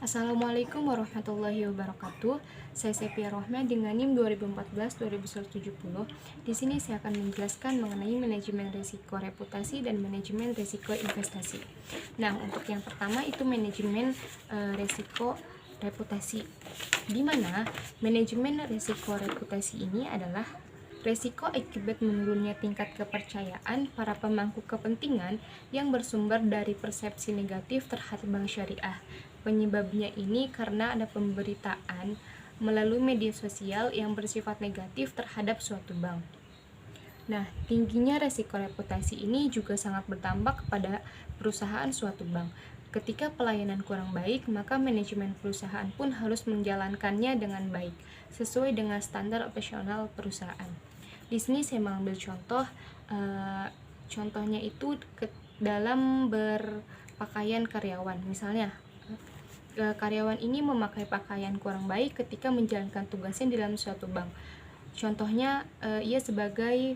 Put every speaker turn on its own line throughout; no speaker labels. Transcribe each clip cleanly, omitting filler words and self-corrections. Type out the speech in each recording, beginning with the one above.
Assalamualaikum warahmatullahi wabarakatuh. Saya Sepia Rohma dengan NIM 2014-2170. Di sini saya akan menjelaskan mengenai manajemen risiko reputasi dan manajemen risiko investasi. Nah, untuk yang pertama itu manajemen risiko reputasi. Di mana manajemen risiko reputasi ini adalah resiko akibat menurunnya tingkat kepercayaan para pemangku kepentingan yang bersumber dari persepsi negatif terhadap bank syariah. Penyebabnya ini karena ada pemberitaan melalui media sosial yang bersifat negatif terhadap suatu bank. Nah, tingginya resiko reputasi ini juga sangat berdampak kepada perusahaan suatu bank. Ketika pelayanan kurang baik, maka manajemen perusahaan pun harus menjalankannya dengan baik, sesuai dengan standar operasional perusahaan. Di sini saya mengambil contoh, contohnya itu dalam berpakaian karyawan. Misalnya, karyawan ini memakai pakaian kurang baik ketika menjalankan tugasnya di dalam suatu bank. Contohnya, ia sebagai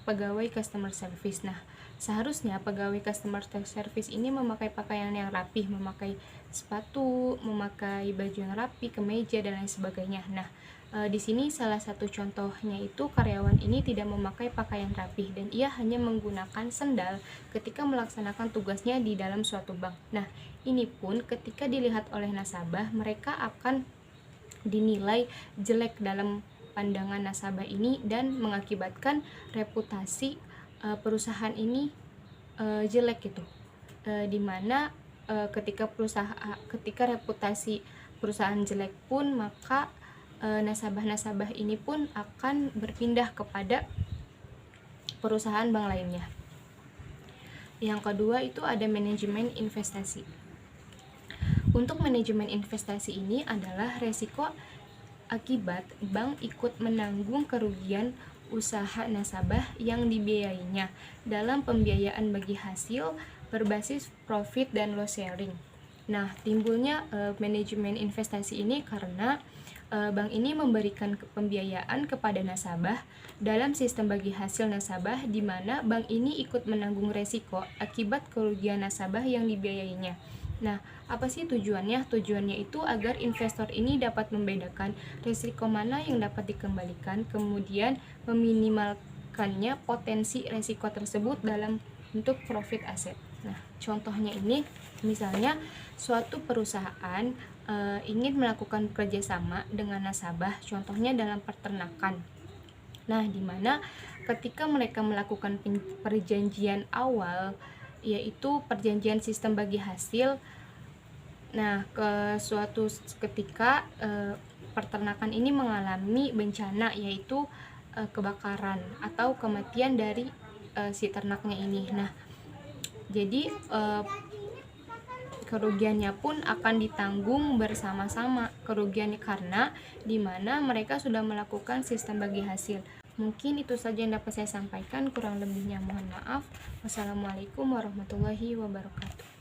pegawai customer service. Nah, seharusnya pegawai customer service ini memakai pakaian yang rapih, memakai sepatu, memakai baju yang rapi, kemeja dan lain sebagainya. Nah, di sini salah satu contohnya itu karyawan ini tidak memakai pakaian rapih dan ia hanya menggunakan sendal ketika melaksanakan tugasnya di dalam suatu bank. Nah, ini pun ketika dilihat oleh nasabah, mereka akan dinilai jelek dalam pandangan nasabah ini dan mengakibatkan reputasi perusahaan ini jelek gitu. Dimana ketika reputasi perusahaan jelek pun, maka nasabah-nasabah ini pun akan berpindah kepada perusahaan bank lainnya. Yang kedua itu ada manajemen investasi. Untuk manajemen investasi ini adalah resiko akibat bank ikut menanggung kerugian usaha nasabah yang dibiayainya dalam pembiayaan bagi hasil berbasis profit dan loss sharing. Nah, timbulnya manajemen investasi ini karena bank ini memberikan pembiayaan kepada nasabah dalam sistem bagi hasil nasabah, di mana bank ini ikut menanggung resiko akibat kerugian nasabah yang dibiayainya. Nah, apa sih tujuannya? Tujuannya itu agar investor ini dapat membedakan risiko mana yang dapat dikembalikan, kemudian meminimalkannya potensi risiko tersebut dalam bentuk profit aset. Nah, contohnya ini, misalnya suatu perusahaan ingin melakukan kerjasama dengan nasabah, contohnya dalam peternakan. Nah, di mana ketika mereka melakukan perjanjian awal, yaitu perjanjian sistem bagi hasil. Nah, suatu ketika peternakan ini mengalami bencana, yaitu kebakaran atau kematian dari si ternaknya ini. Nah, jadi kerugiannya pun akan ditanggung bersama-sama, kerugiannya karena dimana mereka sudah melakukan sistem bagi hasil. Mungkin itu saja yang dapat saya sampaikan, kurang lebihnya mohon maaf. Wassalamualaikum warahmatullahi wabarakatuh.